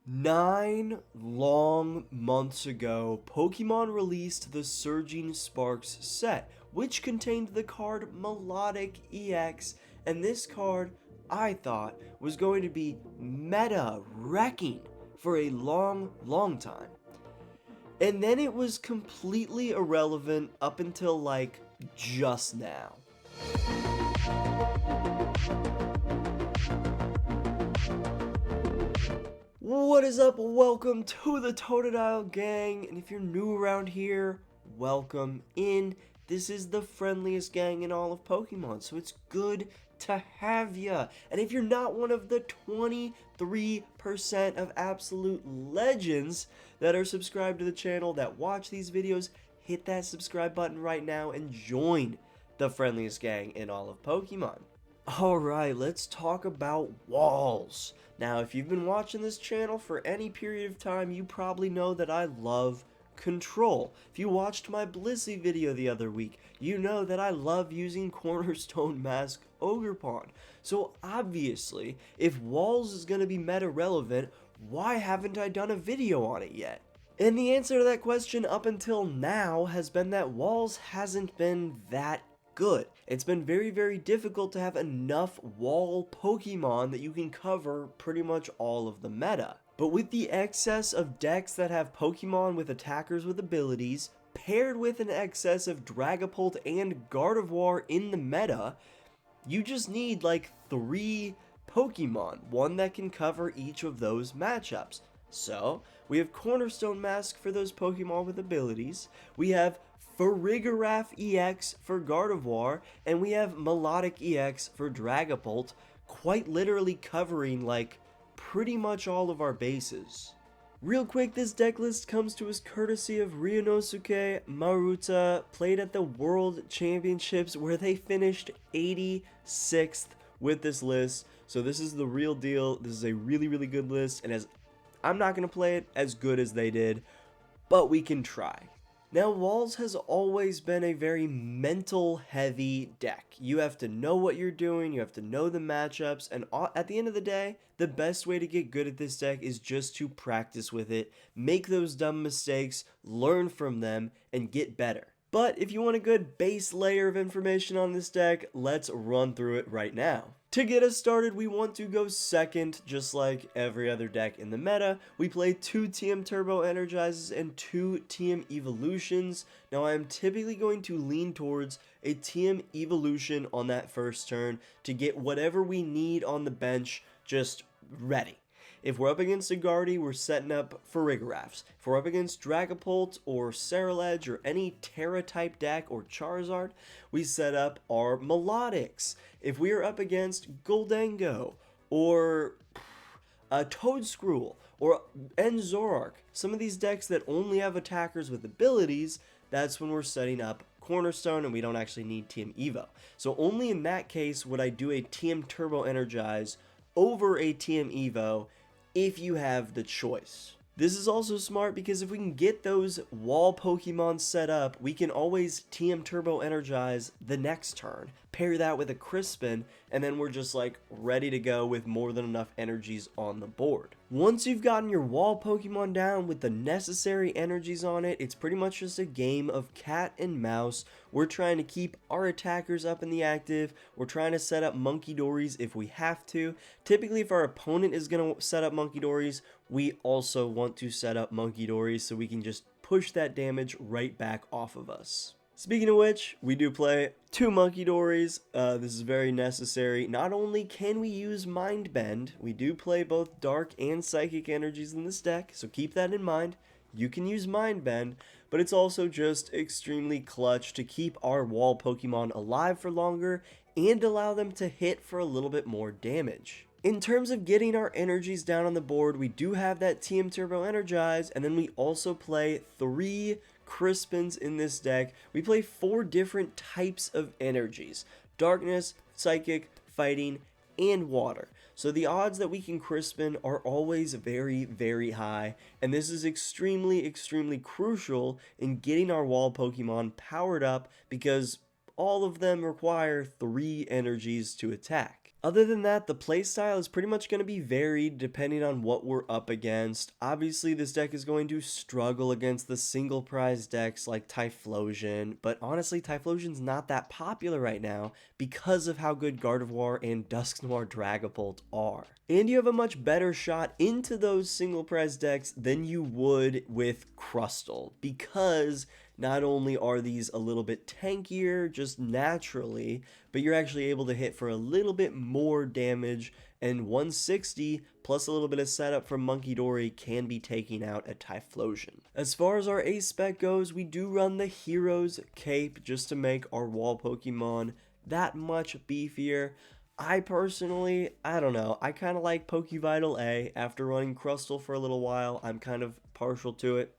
9 long months ago, Pokemon released the Surging Sparks set, which contained the card Milotic EX, and this card, I thought, was going to be meta wrecking for a long time. And then it was completely irrelevant up until like just now. What is up? Welcome to the Totodile gang, and if you're new around here, welcome in. This is the friendliest gang in all of Pokemon, so it's good to have ya. And if you're not one of the 23% of absolute legends that are subscribed to the channel that watch these videos, hit that subscribe button right now and join the friendliest gang in all of Pokemon. Alright, let's talk about walls. Now, if you've been watching this channel for any period of time, you probably know that I love control. If you watched my Blissey video the other week, you know that I love using Cornerstone Mask Ogerpon. So obviously, if walls is going to be meta relevant, why haven't I done a video on it yet? And the answer to that question up until now has been that walls hasn't been that good. It's been very difficult to have enough wall Pokemon that you can cover pretty much all of the meta. But with the excess of decks that have Pokemon with attackers with abilities, paired with an excess of Dragapult and Gardevoir in the meta, you just need like 3 Pokemon, one that can cover each of those matchups. So, we have Cornerstone Mask for those Pokemon with abilities, we have Farigiraf EX for Gardevoir, and we have Milotic EX for Dragapult, quite literally covering like pretty much all of our bases. Real quick, this deck list comes to us courtesy of Ryunosuke Murata, played at the World Championships where they finished 86th with this list. So this is the real deal. This is a really good list, and as I'm not going to play it as good as they did, but we can try. Now, Walls has always been a very mental heavy deck. You have to know what you're doing, you have to know the matchups, and at the end of the day, the best way to get good at this deck is just to practice with it, make those dumb mistakes, learn from them, and get better. But if you want a good base layer of information on this deck, let's run through it right now. To get us started, we want to go second, just like every other deck in the meta. We play 2 TM Turbo Energizes and 2 TM Evolutions. Now, I am typically going to lean towards a TM Evolution on that first turn to get whatever we need on the bench just ready. If we're up against a Guardy, we're setting up Farigirafs. If we're up against Dragapult or Ceruledge or any Terra-type deck or Charizard, we set up our Milotics. If we are up against Goldengo or Toedscruel or Enzorark, some of these decks that only have attackers with abilities, that's when we're setting up Cornerstone and we don't actually need TM Evo. So only in that case would I do a TM Turbo Energize over a TM Evo if you have the choice. This is also smart because if we can get those wall Pokemon set up, we can always TM Turbo Energize the next turn, pair that with a Crispin, and then we're just like ready to go with more than enough energies on the board. Once you've gotten your wall Pokemon down with the necessary energies on it, it's pretty much just a game of cat and mouse. We're trying to keep our attackers up in the active. We're trying to set up Munkidoris if we have to. Typically, if our opponent is going to set up Munkidoris, we also want to set up Munkidoris so we can just push that damage right back off of us. Speaking of which, we do play 2 Munkidoris. This is very necessary. Not only can we use Mind Bend, we do play both Dark and Psychic energies in this deck, so keep that in mind. You can use Mind Bend, but it's also just extremely clutch to keep our wall Pokemon alive for longer and allow them to hit for a little bit more damage. In terms of getting our energies down on the board, we do have that TM Turbo Energize, and then we also play 3 Crispins in this deck. We play 4 different types of energies: Darkness, Psychic, Fighting, and Water. So the odds that we can Crispin are always very high, and this is extremely crucial in getting our wall Pokemon powered up because all of them require 3 energies to attack. Other than that, the playstyle is pretty much going to be varied depending on what we're up against. Obviously, this deck is going to struggle against the single prize decks like Typhlosion, but honestly, Typhlosion's not that popular right now because of how good Gardevoir and Dusknoir Dragapult are. And you have a much better shot into those single prize decks than you would with Crustle, because not only are these a little bit tankier just naturally, but you're actually able to hit for a little bit more damage, and 160 plus a little bit of setup from Munkidori can be taking out a Typhlosion. As far as our ace spec goes, we do run the Hero's Cape just to make our wall Pokemon that much beefier. I personally, I don't know, I kind of like Pokevital A. After running Crustle for a little while, I'm kind of partial to it.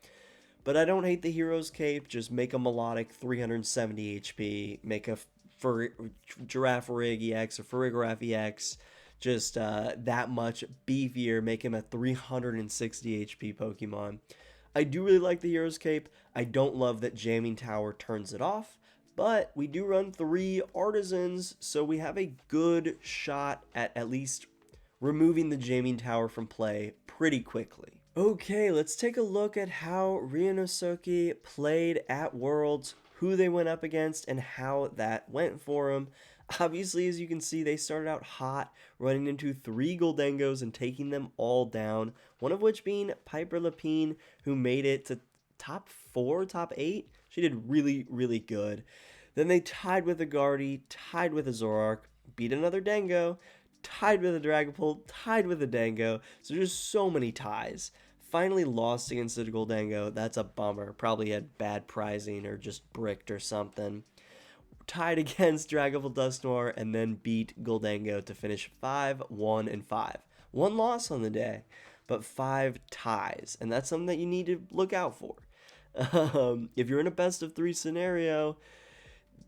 But I don't hate the Hero's Cape. Just make a Milotic 370 HP, make a Girafarig EX or Farigiraf EX just that much beefier, make him a 360 HP Pokemon. I do really like the Hero's Cape. I don't love that Jamming Tower turns it off, but we do run 3 Artisans, so we have a good shot at least removing the Jamming Tower from play pretty quickly. Okay, let's take a look at how Ryunosuke played at Worlds, who they went up against, and how that went for them. Obviously, as you can see, they started out hot, running into 3 Goldengos and taking them all down, one of which being Piper Lapine, who made it to top 4, top 8. She did really, really good. Then they tied with a Guardy, tied with a Zoroark, beat another Dango, tied with a Dragapult, tied with a Dango, so just so many ties. Finally lost against the Goldango. That's a bummer. Probably had bad prizing or just bricked or something. Tied against Dragapult Dusknoir and then beat Goldango to finish 5-1-5. 1 loss on the day, but 5 ties, and that's something that you need to look out for. If you're in a best of 3 scenario,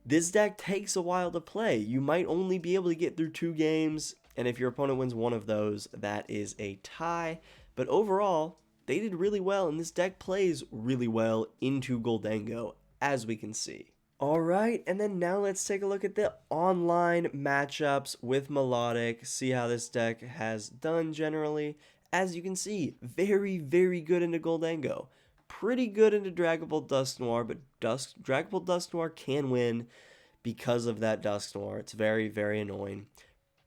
this deck takes a while to play. You might only be able to get through 2 games, and if your opponent wins one of those, that is a tie. But overall, they did really well, and this deck plays really well into Goldango, as we can see. Alright, and then now let's take a look at the online matchups with Milotic, see how this deck has done generally. As you can see, very, very good into Goldango. Pretty good into Dragapult Dusknoir, but Dragapult Dusknoir can win because of that Dusknoir. It's very, very annoying.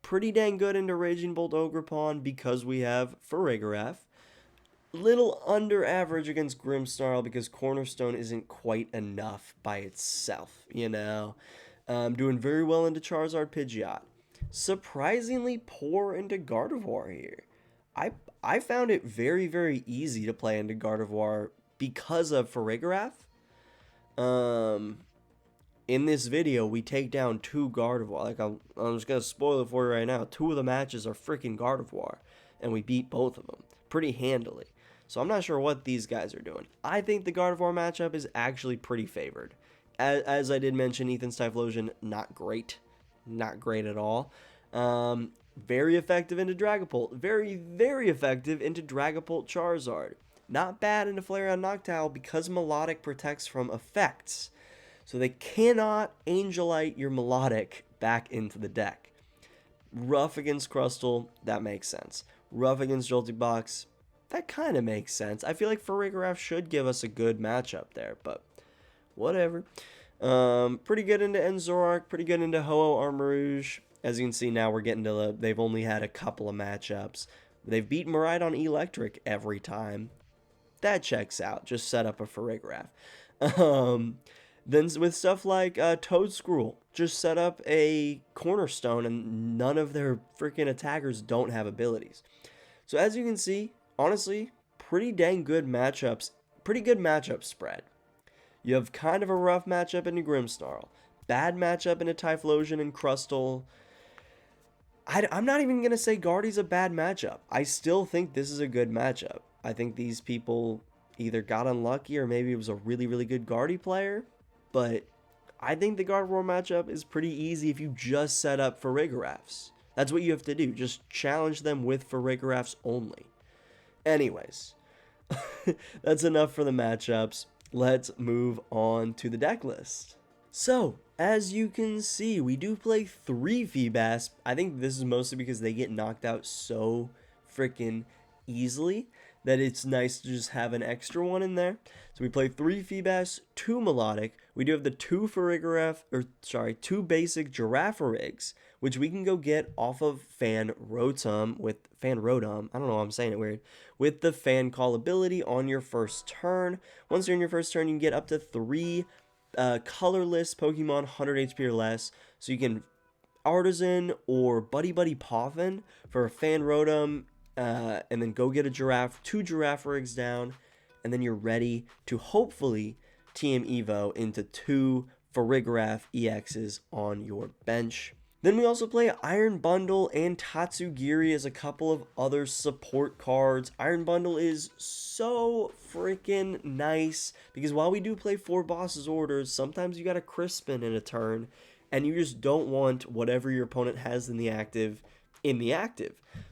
Pretty dang good into Raging Bolt Ogerpon because we have Farigiraf. Little under average against Grimmsnarl because Cornerstone isn't quite enough by itself, you know. Doing very well into Charizard Pidgeot. Surprisingly poor into Gardevoir here. I found it very, very easy to play into Gardevoir because of Farigiraf. In this video, we take down 2 Gardevoir. Like, I'm just going to spoil it for you right now. 2 of the matches are freaking Gardevoir, and we beat both of them pretty handily. So I'm not sure what these guys are doing. I think the Gardevoir matchup is actually pretty favored. As I did mention, Ethan's Typhlosion, not great. Not great at all. Very effective into Dragapult. Very, very effective into Dragapult Charizard. Not bad into Flareon Noctowl because Milotic protects from effects. So they cannot Angelite your Milotic back into the deck. Rough against Crustle, that makes sense. Rough against Joltik Box, that kind of makes sense. I feel like Farigiraf should give us a good matchup there, but whatever. Pretty good into Enzorark, pretty good into Ho-Oh Armarouge. As you can see now, we're getting to they've only had a couple of matchups. They've beaten Miraidon Electric every time. That checks out. Just set up a Farigiraf. Then with stuff like Toadscruel, just set up a Cornerstone and none of their freaking attackers don't have abilities. So as you can see, honestly, pretty dang good matchups. Pretty good matchup spread. You have kind of a rough matchup into Grimmsnarl. Bad matchup into Typhlosion and Crustle. I'm not even going to say Guardy's a bad matchup. I still think this is a good matchup. I think these people either got unlucky or maybe it was a really, really good Guardy player. But I think the Gardevoir matchup is pretty easy if you just set up Farigirafs. That's what you have to do. Just challenge them with Farigirafs only. Anyways, that's enough for the matchups. Let's move on to the deck list. So, as you can see, we do play 3 Feebas. I think this is mostly because they get knocked out so freaking easily that it's nice to just have an extra one in there. So we play 3 Feebas, 2 Milotic. We do have the 2 Farigiraf, or sorry, 2 basic Girafarigs, which we can go get off of Fan Rotom with Fan Rotom. I don't know, I'm saying it weird. With the Fan Call ability on your first turn. Once you're in your first turn, you can get up to 3 colorless Pokemon, 100 HP or less. So you can Artisan or Buddy-Buddy Poffin for a Fan Rotom, and then go get a Giraffe, 2 Girafarigs down, and then you're ready to hopefully TM Evo into 2 Farigiraf EXs on your bench. Then we also play Iron Bundle and Tatsugiri as a couple of other support cards. Iron Bundle is so freaking nice because while we do play 4 Boss's Orders, sometimes you got a Crispin in a turn and you just don't want whatever your opponent has in the active.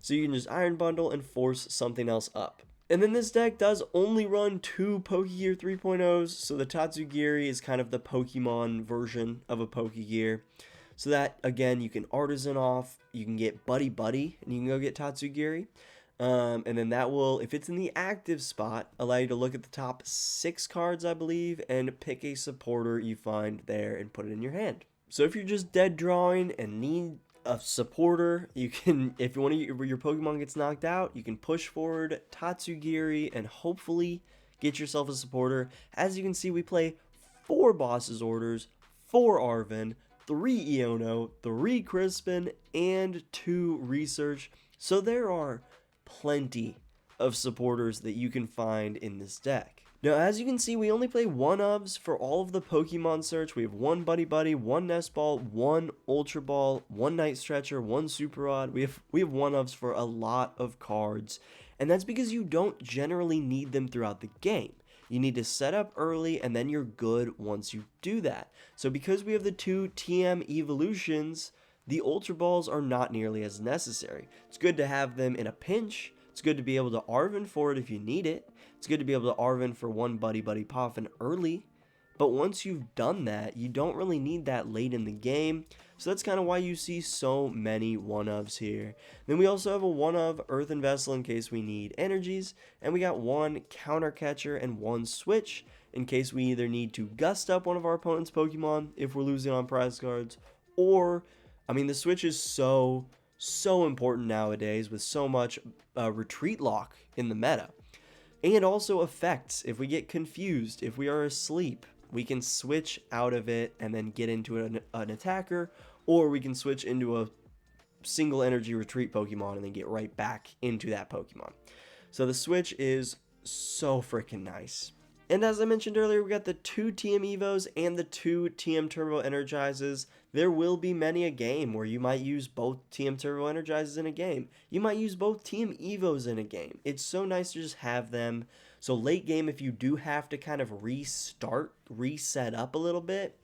So you can just Iron Bundle and force something else up. And then this deck does only run 2 Pokégear 3.0s, so the Tatsugiri is kind of the Pokemon version of a Pokégear. So that, again, you can Artisan off, you can get Buddy-Buddy, and you can go get Tatsugiri. And then that will, if it's in the active spot, allow you to look at the top 6 cards, I believe, and pick a supporter you find there and put it in your hand. So if you're just dead drawing and need a supporter, you can, if one of your Pokemon gets knocked out, you can push forward Tatsugiri and hopefully get yourself a supporter. As you can see, we play 4 Boss's Orders, 4 Arven, 3 Iono, 3 Crispin, and 2 Research. So there are plenty of supporters that you can find in this deck. Now, as you can see, we only play 1-ofs for all of the Pokemon search. We have 1 Buddy-Buddy, 1 Nest Ball, 1 Ultra Ball, 1 Night Stretcher, 1 Super Rod. We have 1-ofs for a lot of cards, and that's because you don't generally need them throughout the game. You need to set up early, and then you're good once you do that. So because we have the 2 TM evolutions, the Ultra Balls are not nearly as necessary. It's good to have them in a pinch. It's good to be able to Arven for it if you need it. It's good to be able to Arven for 1 Buddy-Buddy Poffin early. But once you've done that, you don't really need that late in the game. So that's kind of why you see so many 1-ofs here. Then we also have a 1-of Earthen Vessel in case we need energies. And we got 1 Counter Catcher and 1 Switch in case we either need to gust up one of our opponent's Pokemon if we're losing on prize cards. Or, I mean, the Switch is so important nowadays with so much retreat lock in the meta. And also effects. If we get confused, if we are asleep, we can switch out of it and then get into an attacker, or we can switch into a single energy retreat Pokemon and then get right back into that Pokemon. So the Switch is so freaking nice. And as I mentioned earlier, we got the 2 TM Evos and the 2 TM Turbo Energizes. There will be many a game where you might use both TM Turbo Energizes in a game. You might use both TM Evos in a game. It's so nice to just have them. So late game, if you do have to kind of reset up a little bit,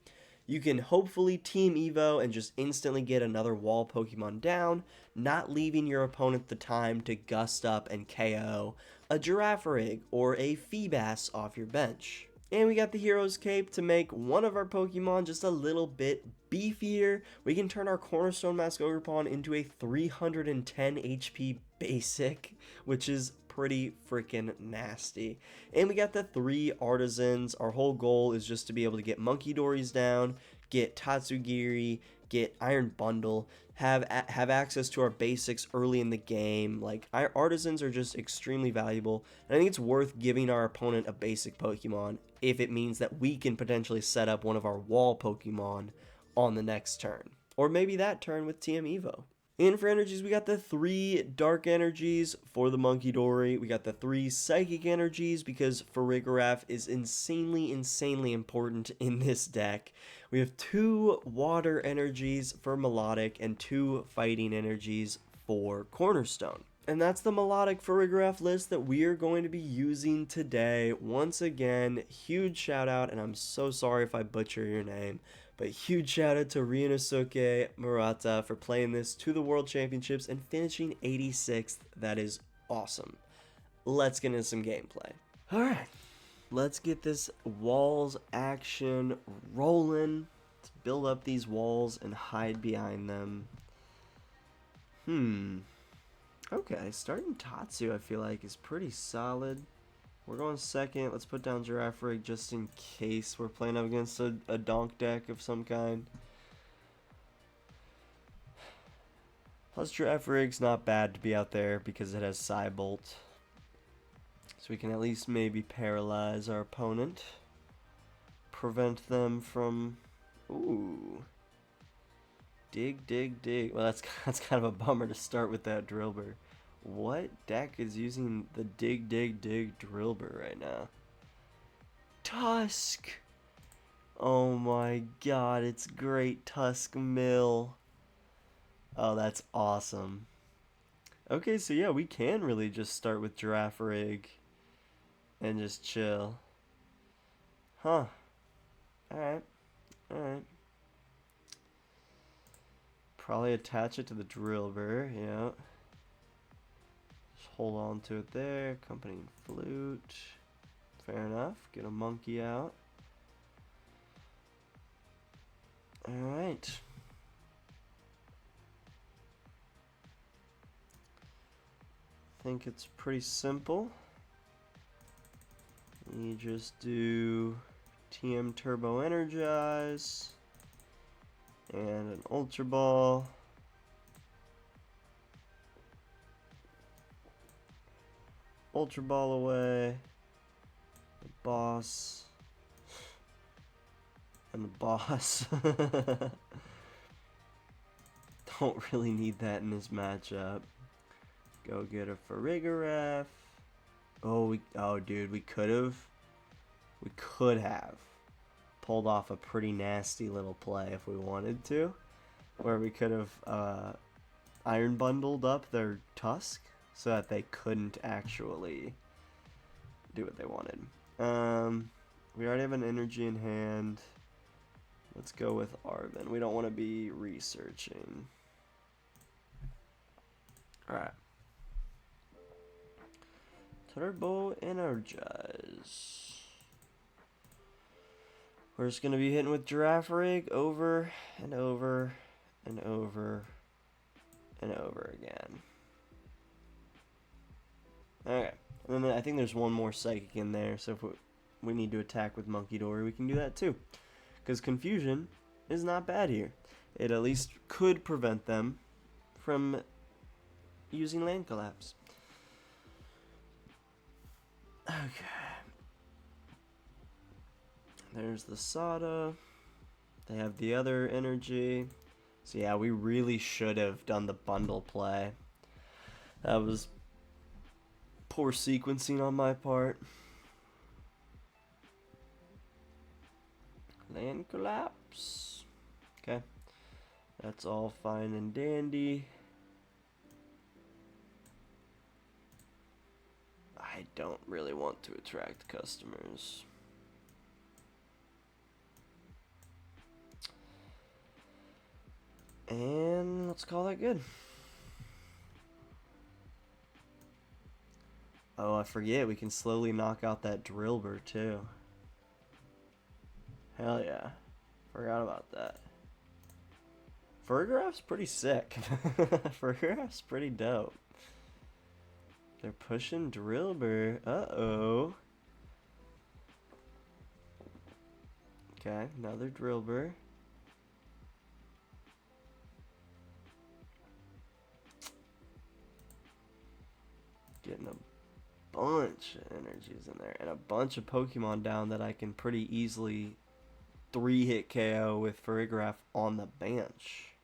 you can hopefully Team Evo and just instantly get another wall Pokemon down, not leaving your opponent the time to gust up and KO a Girafarig or a Feebas off your bench. And we got the Hero's Cape to make one of our Pokemon just a little bit beefier. We can turn our Cornerstone Mask Ogerpon into a 310 HP basic, which is pretty freaking nasty. And we got the 3 Artisans. Our whole goal is just to be able to get Munkidoris down, get Tatsugiri, get Iron Bundle, have access to our basics early in the game. Like, our Artisans are just extremely valuable, and I think it's worth giving our opponent a basic Pokemon if it means that we can potentially set up one of our wall Pokemon on the next turn, or maybe that turn with TM Evo. And for energies, we got the 3 Dark Energies for the Munkidori. We got the 3 Psychic Energies because Farigiraf is insanely important in this deck. We have 2 Water Energies for Milotic and 2 Fighting Energies for Cornerstone. And that's the Milotic Farigiraf list that we are going to be using today. Once again, huge shout out, and I'm so sorry if I butcher your name, but huge shout out to Ryunosuke Murata for playing this to the World Championships and finishing 86th. That is awesome. Let's get into some gameplay. Alright, let's get this walls action rolling. Let's build up these walls and hide behind them. Okay, starting Tatsu I feel like is pretty solid. We're going second. Let's put down Girafarig just in case we're playing up against a donk deck of some kind. Plus Girafarig's not bad to be out there because it has Psybolt. So we can at least maybe paralyze our opponent. Prevent them from... Ooh. Dig, dig, dig. Well, that's kind of a bummer to start with that Drillbur. What deck is using the dig, dig, dig Drillbur right now? Tusk! Oh my god, it's great Tusk Mill. Oh, that's awesome. Okay, so yeah, we can really just start with Girafarig and just chill. Huh. Alright. Alright. Probably attach it to the Drillbur, yeah. Just hold on to it there. Accompanying Flute. Fair enough. Get a monkey out. Alright. I think it's pretty simple. You just do TM Turbo Energize and an Ultra Ball. Ultra Ball away. The boss. And the boss. Don't really need that in this matchup. Go get a Farigiraf. Oh, dude, we could have pulled off a pretty nasty little play if we wanted to, where we could have iron bundled up their Tusk so that they couldn't actually do what they wanted. We already have an energy in hand. Let's go with Arven. We don't want to be researching. Alright. Turbo Energize. We're just going to be hitting with Girafarig over and over and over and over again. Okay. And then I think there's one more Psychic in there, so if we need to attack with Munkidori, we can do that too. Because Confusion is not bad here. It at least could prevent them from using Land Collapse. Okay. There's the Sada. They have the other energy. So yeah, we really should have done the bundle play. That was poor sequencing on my part. Land Collapse. Okay. That's all fine and dandy. I don't really want to attract customers. And let's call that good. Oh, I forget, we can slowly knock out that Drillbur too. Hell yeah. Forgot about that. Farigiraf's pretty sick. Farigiraf's pretty dope. They're pushing Drillbur. Uh-oh. Okay, another Drillbur. Getting a bunch of energies in there. And a bunch of Pokemon down that I can pretty easily 3-hit KO with Farigiraf on the bench.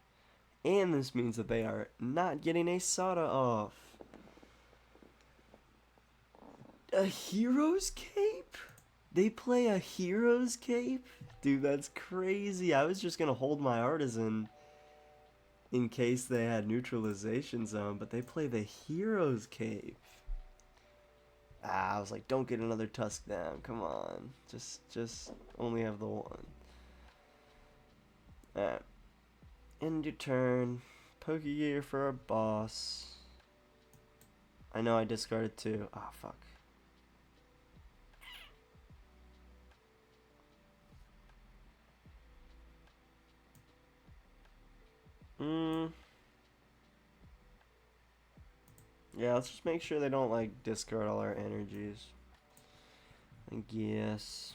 And this means that they are not getting a Sada off. A Hero's Cape? They play a Hero's Cape? Dude, that's crazy. I was just going to hold my Artisan in case they had Neutralization Zone, but they play the Hero's Cape. I was like, don't get another Tusk down. Come on. Just only have the one. Alright. End your turn. Pokégear for our boss. I know I discarded two. Ah, fuck. Yeah, let's just make sure they don't, like, discard all our energies. I guess.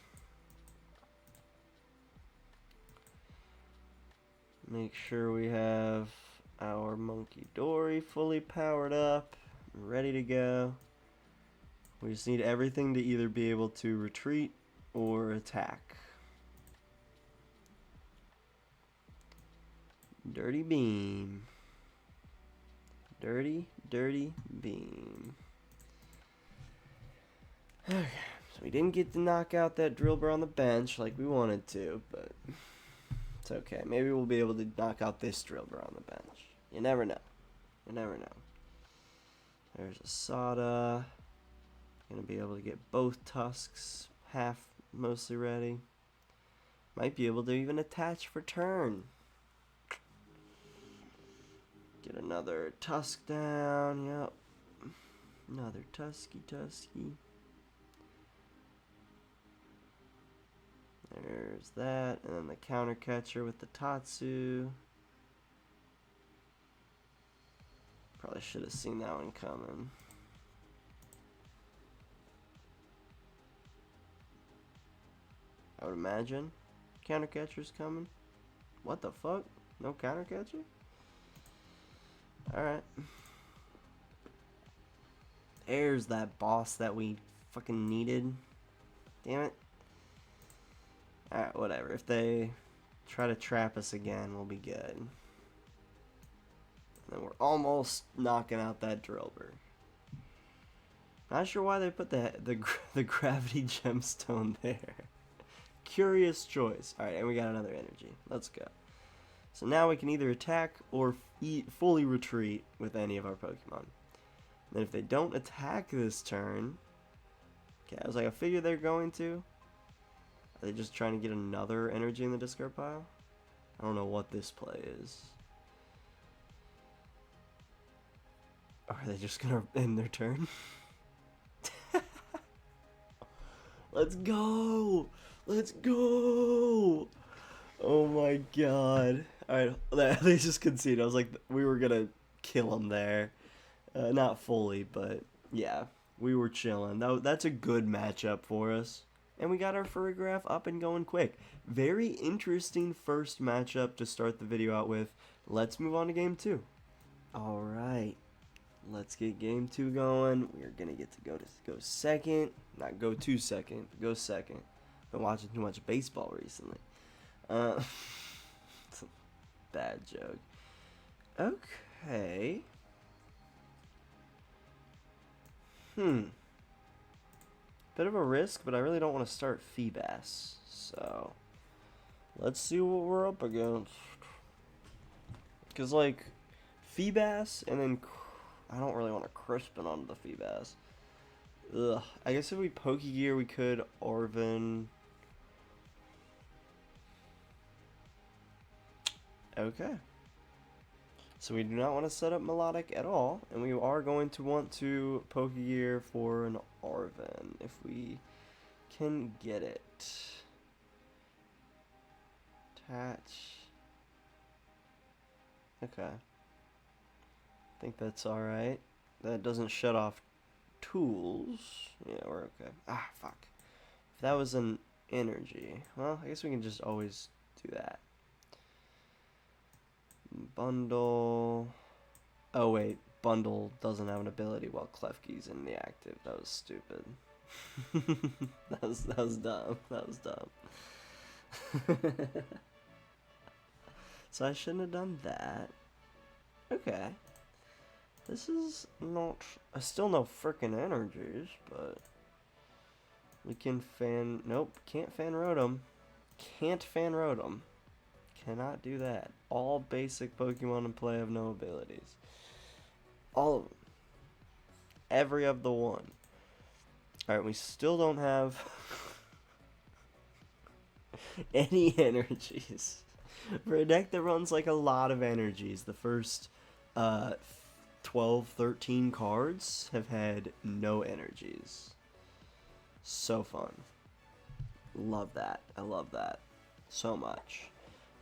Make sure we have our Munkidori fully powered up, ready to go. We just need everything to either be able to retreat or attack. Dirty Beam. Dirty Beam. Okay, so we didn't get to knock out that Drillbur on the bench like we wanted to, but it's okay. Maybe we'll be able to knock out this Drillbur on the bench. You never know. You never know. There's a Sada. Gonna be able to get both tusks half mostly ready. Might be able to even attach for turn. Get another tusk down. Yep. Another tusky. There's that. And then the counter catcher with the Tatsu. Probably should have seen that one coming. I would imagine. Counter catcher's coming. What the fuck? No counter catcher? Alright. There's that boss that we fucking needed. Damn it. Alright, whatever. If they try to trap us again, we'll be good. And then we're almost knocking out that Drillbur. Not sure why they put the gravity gemstone there. Curious choice. Alright, and we got another energy. Let's go. So now we can either attack or fully retreat with any of our Pokemon. And if they don't attack this turn... Okay, I was like, I figure they're going to. Are they just trying to get another energy in the discard pile? I don't know what this play is. Or are they just gonna end their turn? Let's go! Let's go! Oh my god. Alright, they just conceded. I was like, we were gonna kill them there. Not fully, but yeah, we were chilling. That's a good matchup for us. And we got our Farigiraf up and going quick. Very interesting first matchup to start the video out with. Let's move on to game 2. Alright, let's get game 2 going. We're gonna get to go second. Not go to second, but go second. Been watching too much baseball recently. It's a bad joke. Okay. Bit of a risk, but I really don't want to start Feebas. So, let's see what we're up against. Because, like, Feebas, and then I don't really want to Crispin onto the Feebas. Ugh. I guess if we Pokégear, we could Arven. Okay. So we do not want to set up Milotic at all, and we are going to want to Pokégear for an Arven if we can get it. Attach. Okay. I think that's alright. That doesn't shut off tools. Yeah, we're okay. Ah, fuck. If that was an energy, well, I guess we can just always do that. Bundle. Oh wait, Bundle doesn't have an ability while Klefki's in the active. That was stupid. that was dumb. That was dumb. So I shouldn't have done that. Okay. This is not... still no frickin' energies, but... we can fan... Nope, can't Fan Rotom. Can't Fan Rotom. Cannot do that. All basic Pokemon in play have no abilities. All of them. Every of the one. Alright, we still don't have... any energies. For a deck that runs like a lot of energies, the first 12, 13 cards have had no energies. So fun. Love that. I love that so much.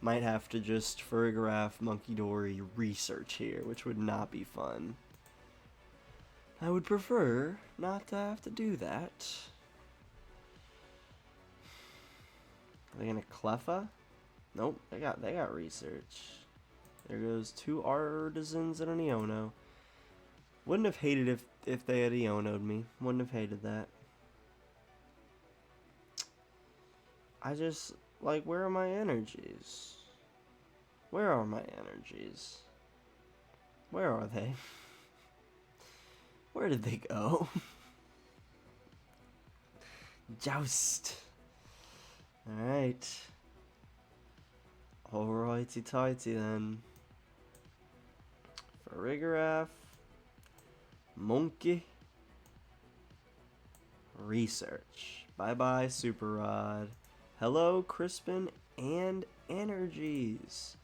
Might have to just Farigiraf Munkidori research here, which would not be fun. I would prefer not to have to do that. Are they gonna Cleffa? Nope, they got research. There goes 2 artisans and an Iono. Wouldn't have hated if they had Iono'd me. Wouldn't have hated that. I just, like, where are my energies? Where are my energies? Where are they? Where did they go? Joust. Alright. Alrighty tighty then. Farigiraf. Monkey. Research. Bye bye, Super Rod. Hello, Crispin and Energies.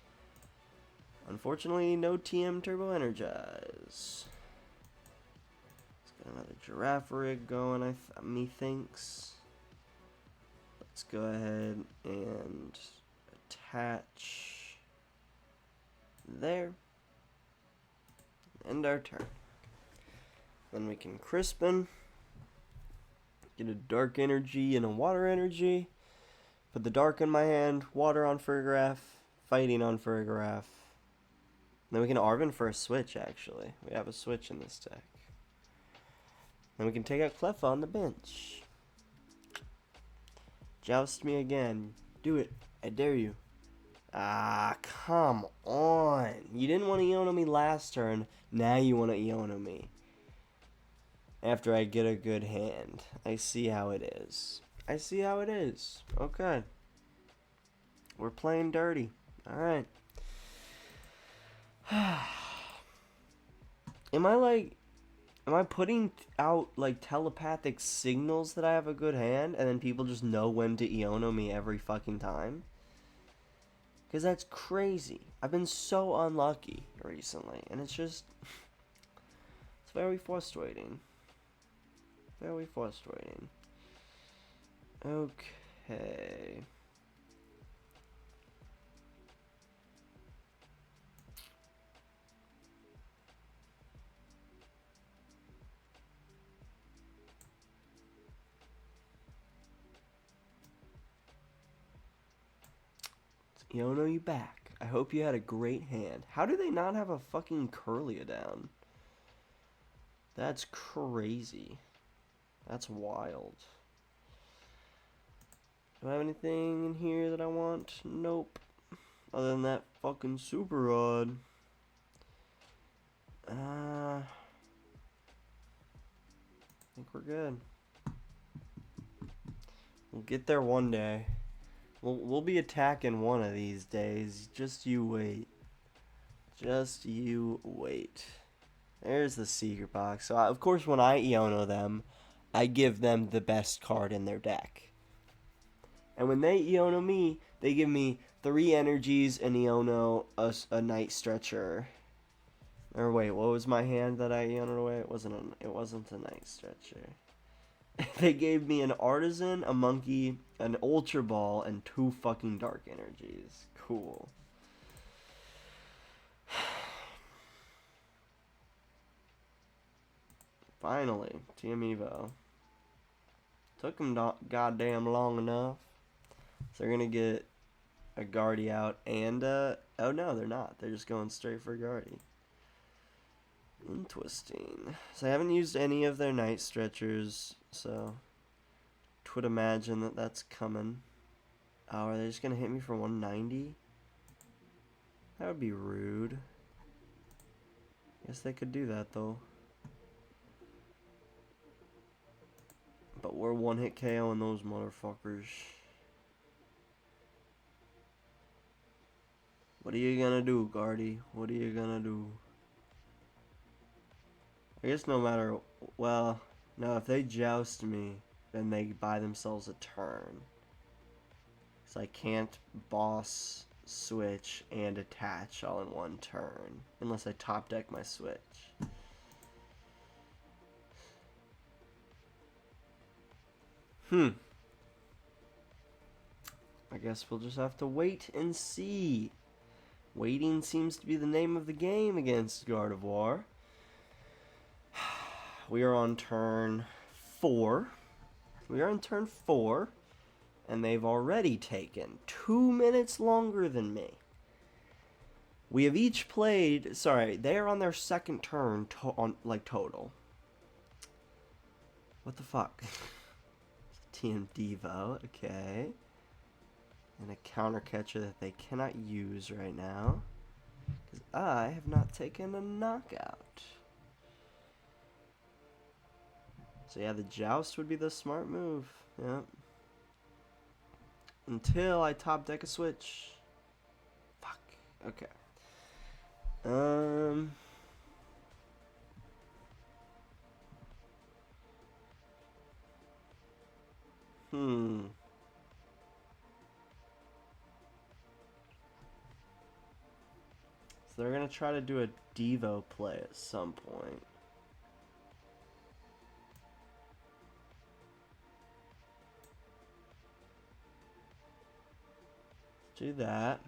Unfortunately, no TM Turbo Energize. Let's get another Girafarig going, methinks. Let's go ahead and attach there. End our turn. Then we can Crispin. Get a Dark Energy and a Water Energy. Put the Dark in my hand, Water on Farigiraf, Fighting on Farigiraf. Then we can Arven for a Switch, actually. We have a Switch in this deck. Then we can take out Cleffa on the bench. Joust me again. Do it. I dare you. Ah, come on. You didn't want to Iono me last turn. Now you want to Iono me. After I get a good hand. I see how it is. I see how it is. Okay. We're playing dirty. Alright. Am I putting out, like, telepathic signals that I have a good hand, and then people just know when to Iono me every fucking time? Because that's crazy. I've been so unlucky recently, and it's just... it's very frustrating. Very frustrating. Okay. Iono you back. I hope you had a great hand. How do they not have a fucking Curlia down? That's crazy. That's wild. Do I have anything in here that I want? Nope. Other than that fucking Super Rod. I think we're good. We'll get there one day. We'll be attacking one of these days. Just you wait. Just you wait. There's the secret box. So, of course, when I Iono them, I give them the best card in their deck. And when they Iono me, they give me 3 energies and Iono a Night Stretcher. Or wait, what was my hand that I Iono'd away? It wasn't a Night Stretcher. They gave me an Artisan, a Monkey, an Ultra Ball, and 2 fucking Dark Energies. Cool. Finally, Team Evo. Took them goddamn long enough. So they're gonna get a Guardy out and oh no, they're not. They're just going straight for Guardy. Interesting. So I haven't used any of their Night Stretchers, so would imagine that that's coming. Oh, are they just gonna hit me for 190? That would be rude. Guess they could do that though. But we're one-hit KOing those motherfuckers. What are you gonna do, Guardy? What are you gonna do? I guess no matter... Well, no, if they joust me, then they buy themselves a turn. So I can't boss, switch, and attach all in one turn. Unless I top deck my switch. I guess we'll just have to wait and see. Waiting seems to be the name of the game against Gardevoir. We are on turn 4. We are on turn 4, and they've already taken 2 minutes longer than me. We have each played, sorry, they are on their second turn total. What the fuck? TM Devo, okay. And a counter catcher that they cannot use right now, because I have not taken a knockout. So yeah, the Joust would be the smart move. Yep. Until I top deck a Switch. Fuck. Okay. So they're gonna try to do a Devo play at some point. Do that.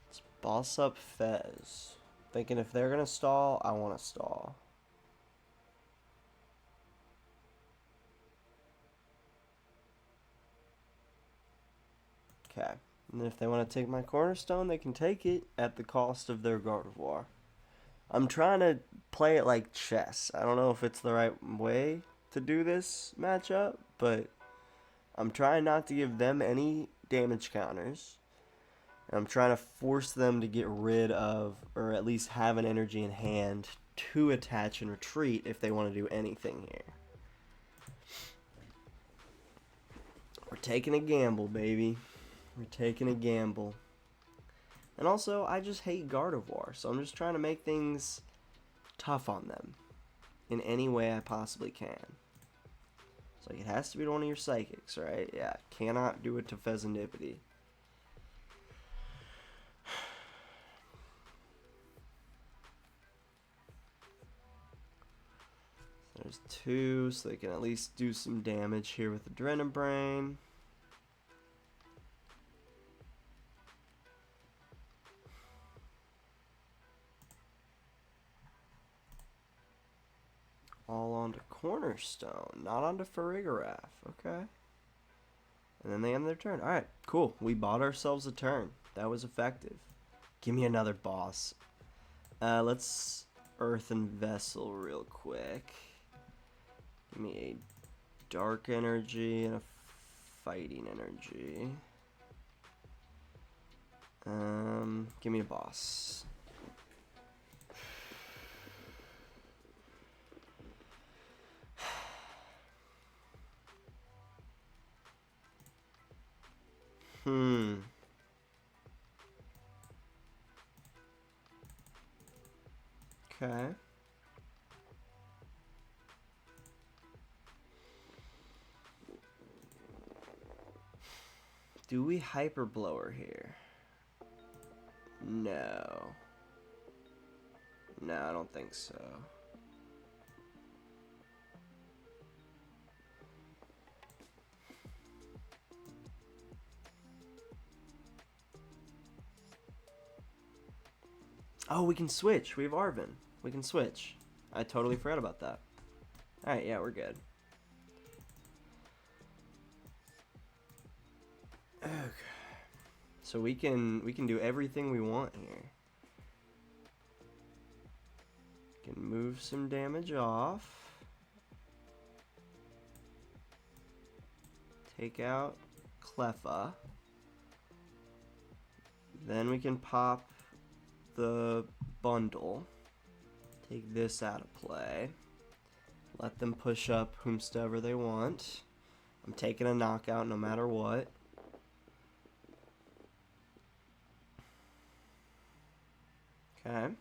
Let's boss up Fez. Thinking if they're gonna stall, I want to stall. Okay. And if they want to take my Cornerstone, they can take it at the cost of their Gardevoir. I'm trying to play it like chess. I don't know if it's the right way to do this matchup, but I'm trying not to give them any damage counters. And I'm trying to force them to get rid of, or at least have an energy in hand to attach and retreat if they want to do anything here. We're taking a gamble, baby. We're taking a gamble. And also, I just hate Gardevoir, so I'm just trying to make things tough on them in any way I possibly can. So it has to be one of your Psychics, right? Yeah, cannot do it to Pheasantipity. There's 2, so they can at least do some damage here with the Drainabrain. All onto Cornerstone, not onto Farigiraf. Okay. And then they end their turn. Alright, cool. We bought ourselves a turn. That was effective. Give me another boss. Let's Earthen Vessel real quick. Give me a Dark Energy and a Fighting Energy. Give me a boss. Okay. Do we Hyper Blower here? No. No, I don't think so. Oh, we can switch. We have Arven. We can switch. I totally forgot about that. Alright, yeah, we're good. Okay. So we can do everything we want here. Can move some damage off. Take out Cleffa. Then we can pop the bundle. Take this out of play. Let them push up whomsoever they want. I'm taking a knockout no matter what. Okay. And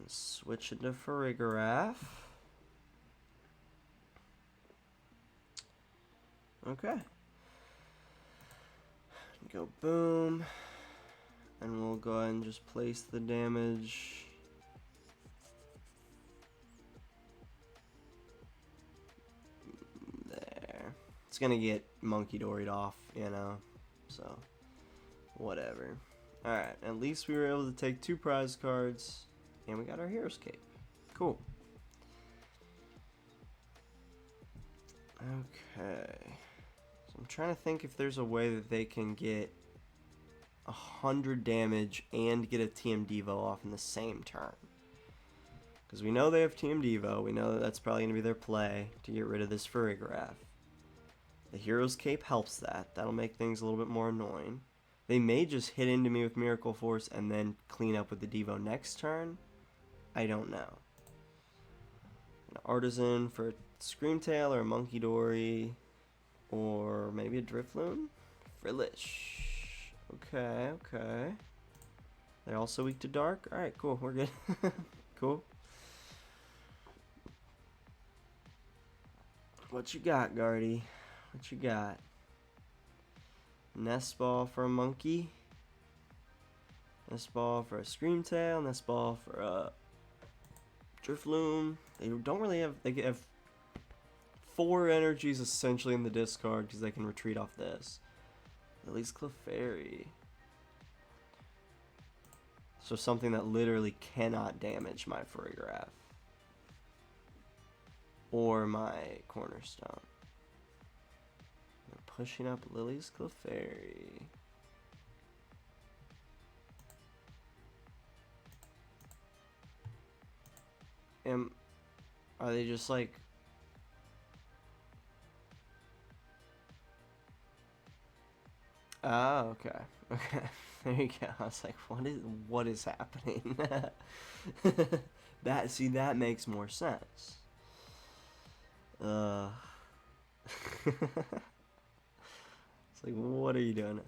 switch into Farigiraf. Okay. Go boom. And we'll go ahead and just place the damage. There. It's gonna get Munkidori'd off, you know, so Whatever. Alright, at least we were able to take 2 prize cards, and we got our Hero's Cape. Cool. Okay. So I'm trying to think if there's a way that they can get 100 damage and get a TM Devo off in the same turn. Because we know they have TM Devo. We know that that's probably going to be their play to get rid of this Farigiraf. The Hero's Cape helps that. That'll make things a little bit more annoying. They may just hit into me with Miracle Force and then clean up with the Devo next turn. I don't know. An Artisan for a Screamtail or a Munkidori. Or maybe a Drifloon? Frillish. Okay, okay. They're also weak to Dark? Alright, cool. We're good. Cool. What you got, Guardy? What you got? Nest Ball for a Monkey. Nest Ball for a Screamtail. Nest Ball for a Drifloon. They don't really have... They have 4 energies essentially in the discard because they can retreat off this. At least Clefairy. So something that literally cannot damage my Farigiraf. Or my Cornerstone. They're pushing up Lily's Clefairy. Are they just like... Oh, okay. Okay. There you go. I was like, what is happening? That makes more sense. It's like, what are you doing?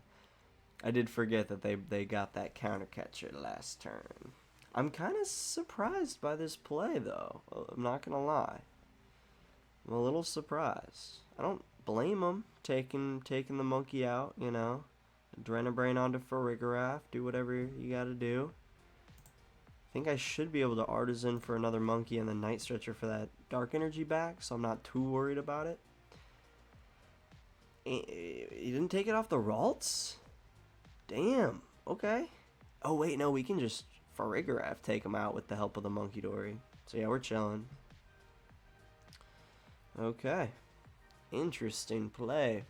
I did forget that they got that counter catcher last turn. I'm kind of surprised by this play, though. I'm not gonna lie. I'm a little surprised. I don't blame them taking the monkey out, you know. Adrenabrain onto Farigiraf. Do whatever you gotta do. I think I should be able to Artisan for another monkey and then Night Stretcher for that Dark Energy back, so I'm not too worried about it. You didn't take it off the Ralts? Damn. Okay. Oh, wait, no, we can just Farigiraf take him out with the help of the Munkidori. So, yeah, we're chilling. Okay. Interesting play.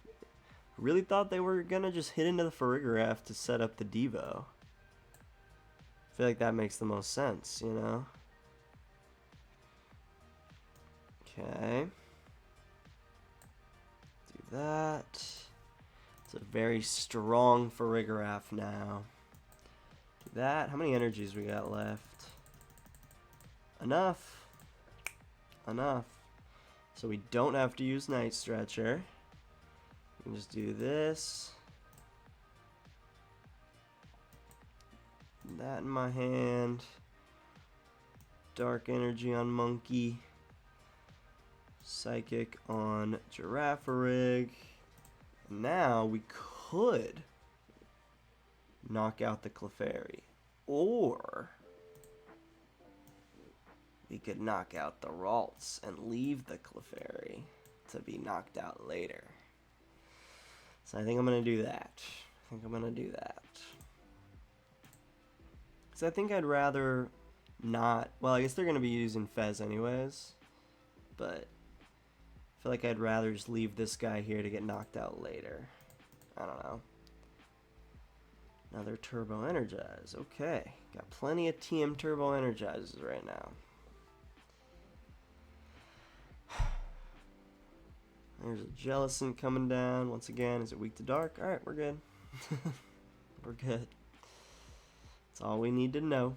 Really thought they were gonna just hit into the Farigiraf to set up the Devo. I feel like that makes the most sense, you know? Okay. Do that. It's a very strong Farigiraf now. Do that. How many energies we got left? Enough. Enough. So we don't have to use Night Stretcher. We can just do this. That in my hand. Dark Energy on Monkey. Psychic on Girafarig. Now we could knock out the Clefairy. Or we could knock out the Ralts and leave the Clefairy to be knocked out later. So I think I'm going to do that. Because I think I'd rather not... Well, I guess they're going to be using Fez anyways. But I feel like I'd rather just leave this guy here to get knocked out later. I don't know. Another Turbo Energize. Okay. Got plenty of TM Turbo Energizes right now. There's a Jellicent coming down. Once again, is it weak to dark? Alright, we're good. We're good. That's all we need to know.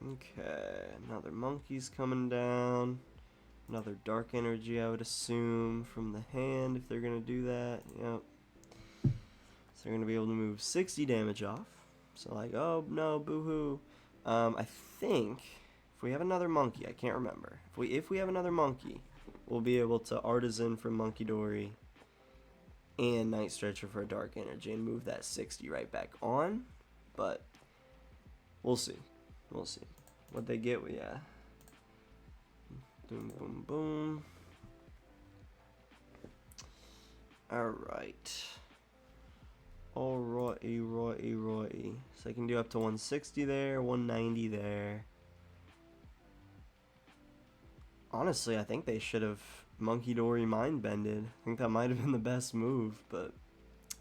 Okay. Another monkey's coming down. Another dark energy, I would assume, from the hand if they're going to do that. Yep. So they're going to be able to move 60 damage off. So like, oh no, boo-hoo. I think... If we have another monkey, I can't remember. If we have another monkey, we'll be able to Artisan for Munkidori and Night Stretcher for a Dark Energy and move that 60 right back on. But we'll see. We'll see. What they get, yeah. Boom, boom, boom. Alright. Alrighty. So I can do up to 160 there, 190 there. Honestly, I think they should have Munkidori mind bended. I think that might have been the best move, but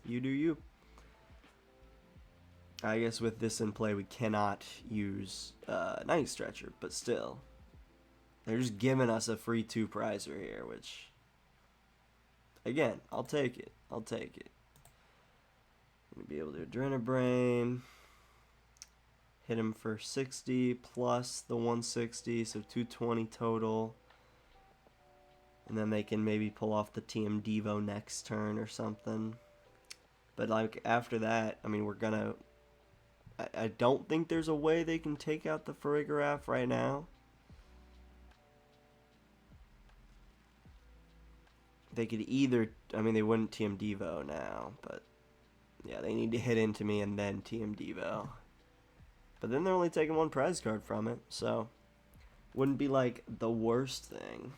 you do you. I guess with this in play, we cannot use Night Stretcher, but still. They're just giving us a free 2 prizer here, which, again, I'll take it. I'll take it. Gonna be able to Adrenabrain. Hit him for 60 plus the 160, so 220 total. And then they can maybe pull off the TM Devo next turn or something. But like after that, I mean, we're gonna... I don't think there's a way they can take out the Farigiraf right now. They could either... I mean, they wouldn't TM Devo now, but... Yeah, they need to hit into me and then TM Devo. But then they're only taking 1 prize card from it, so... Wouldn't be like the worst thing.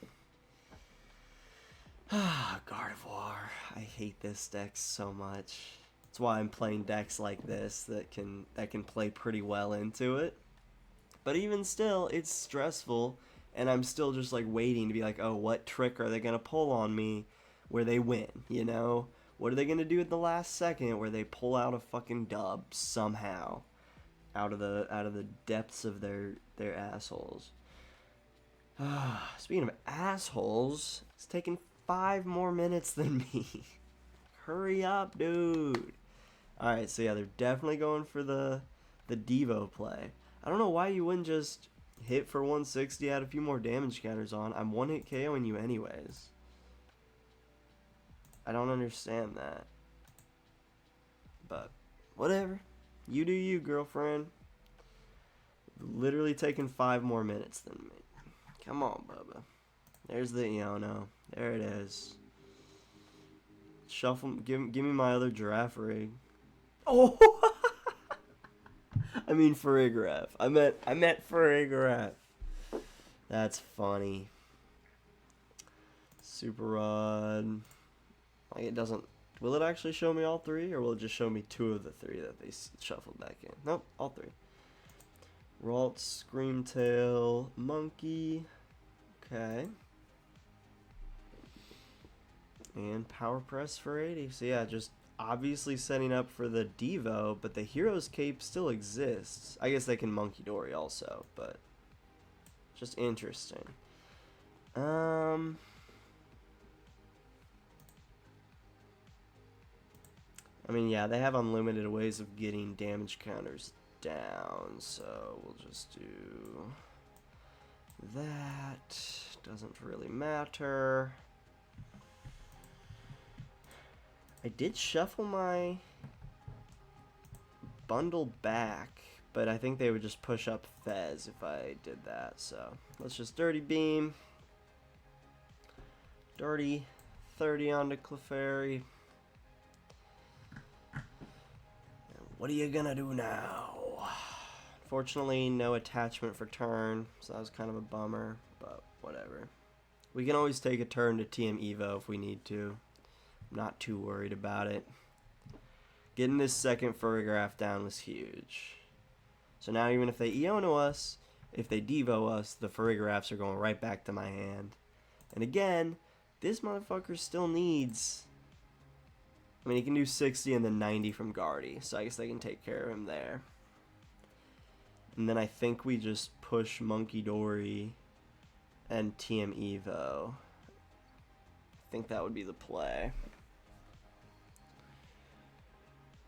Gardevoir. I hate this deck so much. That's why I'm playing decks like this that can play pretty well into it. But even still, it's stressful, and I'm still just like waiting to be like, oh, what trick are they gonna pull on me where they win, you know? What are they gonna do at the last second where they pull out a fucking dub somehow out of the depths of their assholes? Speaking of assholes, it's taking 5 more minutes than me. Hurry up, dude. Alright, so yeah, they're definitely going for the Devo play. I don't know why you wouldn't just hit for 160, add a few more damage counters on. I'm 1-hit KOing you anyways. I don't understand that. But, whatever. You do you, girlfriend. Literally taking 5 more minutes than me. Come on, Bubba. There's the Iono. There it is. Shuffle. Give me my other Girafarig. Oh! I mean Farigiraf. I meant Farigiraf. That's funny. Super Rod. Like it doesn't. Will it actually show me all 3, or will it just show me 2 of the 3 that they shuffled back in? Nope, all 3. Ralts, Screamtail, Monkey. Okay. And Power Press for 80. So yeah, just obviously setting up for the Devo, but the Hero's Cape still exists. I guess they can Munkidori also, but just interesting. I mean, yeah, they have unlimited ways of getting damage counters down, so we'll just do that. Doesn't really matter. I did shuffle my bundle back, but I think they would just push up Fez if I did that, so let's just Dirty Beam. Dirty 30 onto Clefairy. What are you gonna do now? Fortunately, no attachment for turn, so that was kind of a bummer, but whatever. We can always take a turn to TM Evo if we need to. I'm not too worried about it. Getting this second Farigiraf down was huge. So now even if they Iono us, if they Devo us, the Farigirafs are going right back to my hand. And again, this motherfucker still needs... I mean, he can do 60 and then 90 from Guardy, so I guess they can take care of him there. And then I think we just push Munkidori and TM Evo. I think that would be the play.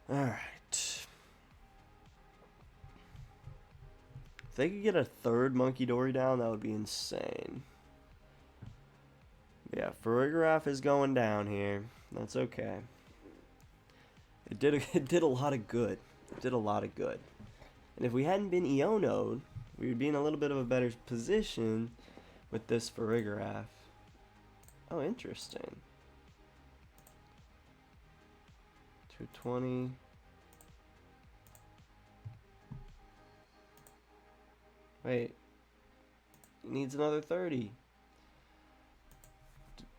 Alright. If they could get a 3rd Munkidori down, that would be insane. Yeah, Farigiraf is going down here. That's okay. It did a lot of good. It did a lot of good. And if we hadn't been Iono'd, we would be in a little bit of a better position with this Farigiraf. Oh, interesting. 220. Wait. It needs another 30.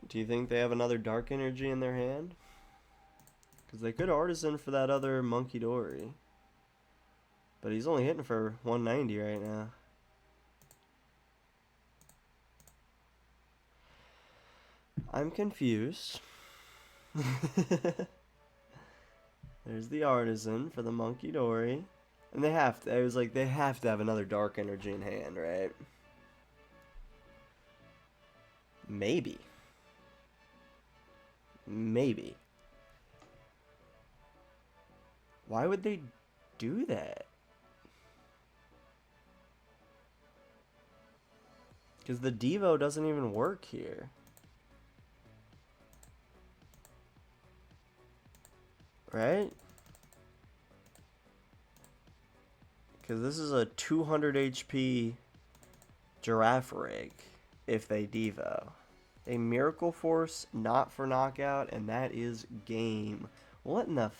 Do you think they have another Dark Energy in their hand? Because they could Artisan for that other Munkidori. But he's only hitting for 190 right now. I'm confused. There's the Artisan for the Munkidori. And they have to, I was like, they have to have another Dark Energy in hand, right? Maybe. Maybe. Why would they do that? Because the Devo doesn't even work here. Right? Because this is a 200 HP Girafarig if they Devo. A Miracle Force, not for knockout, and that is game. What in the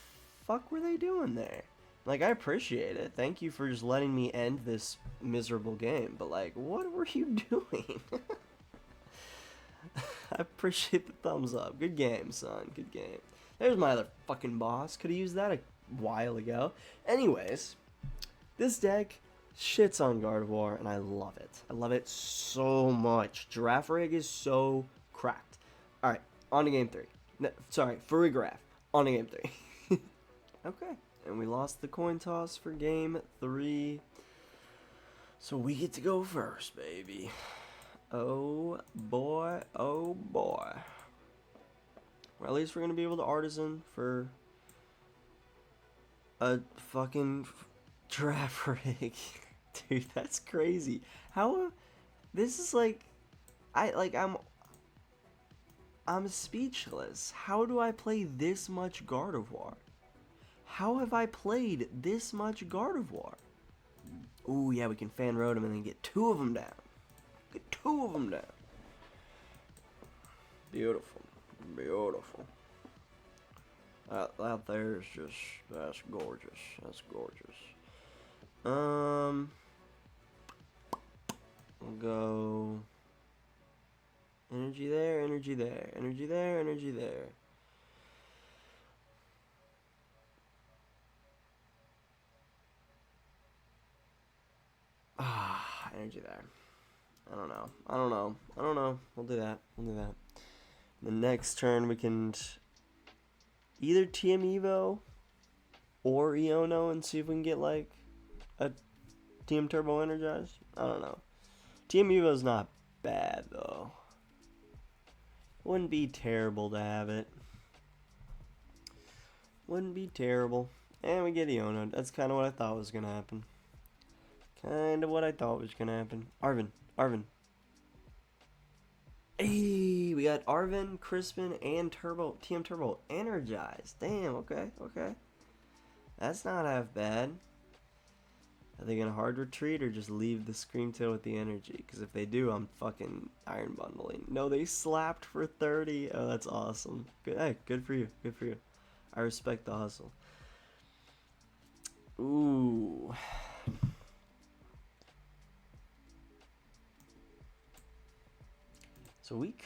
fuck were they doing there? Like, I appreciate it. Thank you for just letting me end this miserable game. But, like, what were you doing? I appreciate the thumbs up. Good game, son. Good game. There's my other fucking boss. Could have used that a while ago. Anyways, this deck shits on Gardevoir, and I love it. I love it so much. Girafarig is so cracked. Alright, on to game 3. No, sorry, Farigiraf. On to game 3. Okay, and we lost the coin toss for game 3. So we get to go first, baby. Oh boy, oh boy. Well, at least we're going to be able to Artisan for a fucking Girafarig. Dude, that's crazy. How, this is like, I'm speechless. How do I play this much Gardevoir? How have I played this much Gardevoir? Ooh, yeah, we can Fan Rotom and then get 2 of them down. Get 2 of them down. Beautiful. Beautiful. That there is just, that's gorgeous. That's gorgeous. We'll go energy there, energy there, energy there, energy there. Energy there. I don't know. I don't know. I don't know. We'll do that. We'll do that. The next turn we can either TM Evo or Iono and see if we can get like a TM Turbo Energized. I don't know. TM Evo's not bad though. Wouldn't be terrible to have it. Wouldn't be terrible. And we get Iono. That's kind of what I thought was gonna happen. Kind of what I thought was gonna happen. Arven. Hey, we got Arven, Crispin, and TM Turbo energized. Damn, okay. That's not half bad. Are they gonna hard retreat or just leave the Screamtail with the energy? Because if they do, I'm fucking Iron Bundling. No, they slapped for 30. Oh, that's awesome. Good, hey, good for you. Good for you. I respect the hustle. Ooh. So we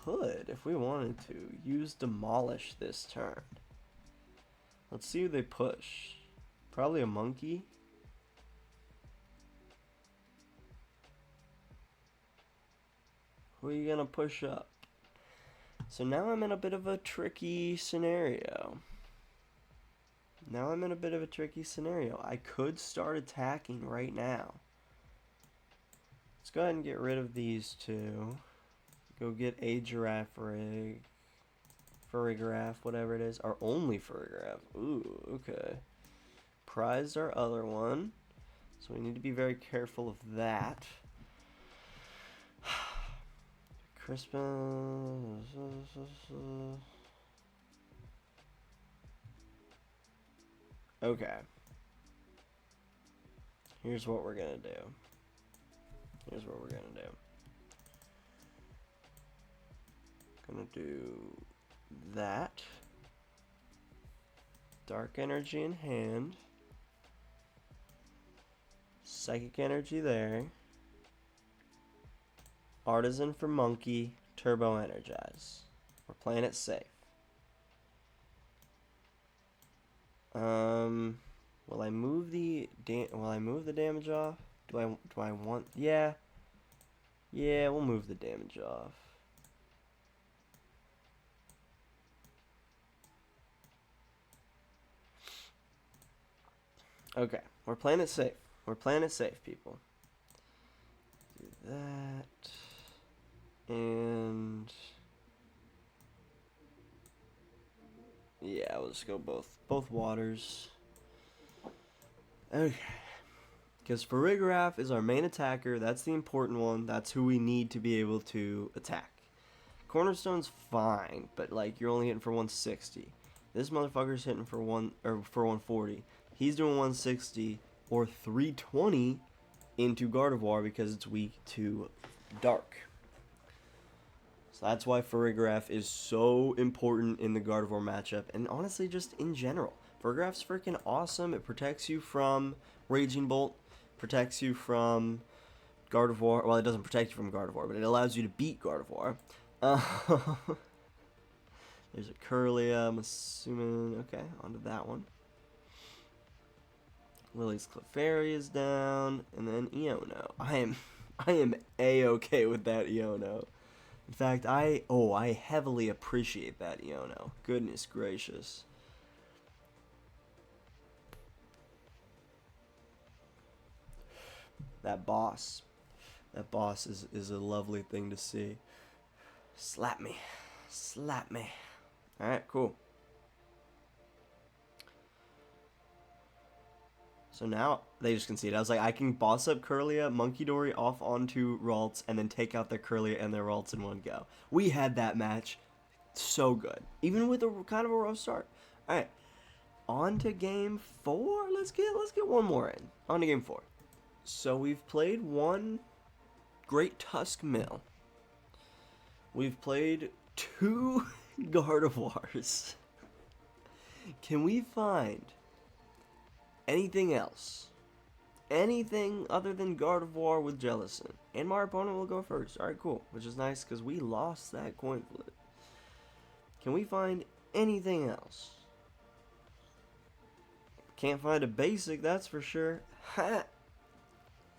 could, if we wanted to, use Demolish this turn. Let's see who they push. Probably a Monkey. Who are you gonna push up? So now I'm in a bit of a tricky scenario. I could start attacking right now. Let's go ahead and get rid of these 2. Go get a Girafarig, Farigiraf, whatever it is. Our only Farigiraf. Ooh, okay. Prized our other one. So we need to be very careful of that. Crispin. Okay. Here's what we're gonna do. Gonna do that. Dark Energy in hand. Psychic Energy there. Artisan for Monkey. Turbo Energize. We're playing it safe. Will I move the damage off? Do I want? Yeah. Yeah, we'll move the damage off. Okay, we're playing it safe. We're playing it safe, people. Do that. And yeah, we'll just go both waters. Okay. Because Farigiraf is our main attacker. That's the important one. That's who we need to be able to attack. Cornerstone's fine, but like you're only hitting for 160. This motherfucker's hitting for 140. He's doing 160 or 320 into Gardevoir because it's weak to Dark. So that's why Farigiraf is so important in the Gardevoir matchup, and honestly just in general. Farigiraf's freaking awesome. It protects you from Raging Bolt, protects you from Gardevoir. Well, it doesn't protect you from Gardevoir, but it allows you to beat Gardevoir. There's a Curlia, I'm assuming. Okay, onto that one. Lily's Clefairy is down, and then Iono. I am A-okay with that Iono. In fact, I heavily appreciate that Iono. Goodness gracious. That boss is a lovely thing to see. Slap me. Slap me. Alright, cool. So now they just conceded. I was like, I can boss up Curlia, Munkidori off onto Ralts, and then take out their Curlia and their Ralts in one go. We had that match so good. Even with a kind of a rough start. Alright. On to game 4. Let's get one more in. On to game 4. So we've played one Great Tusk Mill. We've played 2 Gardevoirs. Can we find anything else? Anything other than Gardevoir with Jellicent? And my opponent will go first. Alright, cool. Which is nice because we lost that coin flip. Can we find anything else? Can't find a basic, that's for sure. Ha!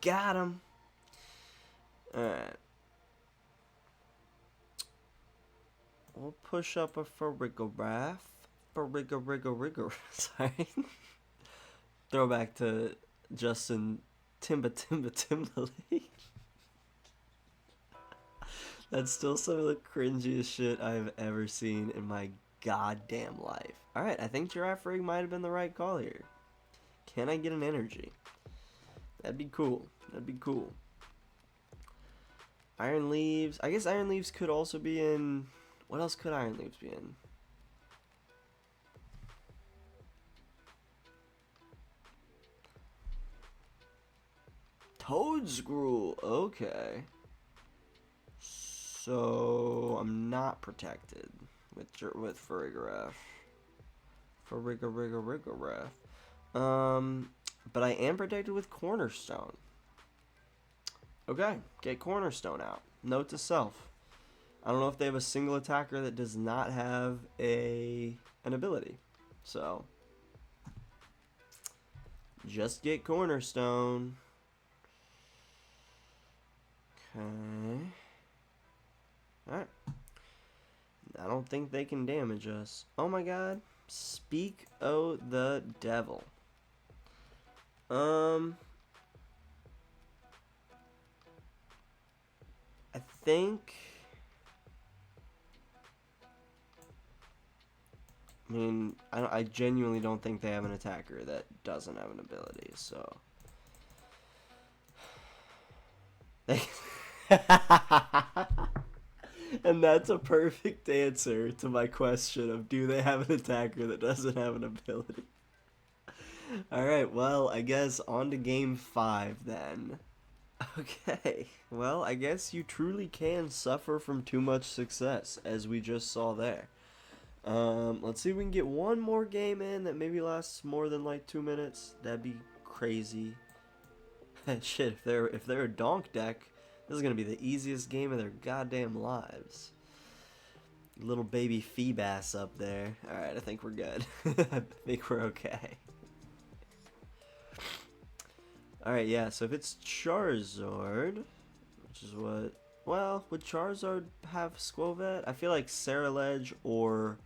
Got him. Alright. We'll push up a Farigiraf. Sorry. Throwback to Justin Timberlake. That's still some of the cringiest shit I've ever seen in my goddamn life. Alright, I think Girafarig might have been the right call here. Can I get an energy? That'd be cool. That'd be cool. Iron Leaves. I guess Iron Leaves could also be in... What else could Iron Leaves be in? Toadscrew. Okay. So I'm not protected with Farigiraf. Farigiraf. But I am protected with Cornerstone. Okay, get Cornerstone out. Note to self. I don't know if they have a single attacker that does not have an ability. So just get Cornerstone. Okay. Alright. I don't think they can damage us. Oh my god. Speak o' the devil. I think... I mean, I genuinely don't think they have an attacker that doesn't have an ability, so... And that's a perfect answer to my question of do they have an attacker that doesn't have an ability? Alright, well, I guess on to game 5 then. Okay, well, I guess you truly can suffer from too much success, as we just saw there. Let's see if we can get one more game in that maybe lasts more than like 2 minutes. That'd be crazy. Shit, if they're a donk deck, this is gonna be the easiest game of their goddamn lives. Little baby Feebas up there. Alright, I think we're good. I think we're okay. Alright, yeah, so if it's Charizard, which is what... Well, would Charizard have Squovet? I feel like Ceruledge or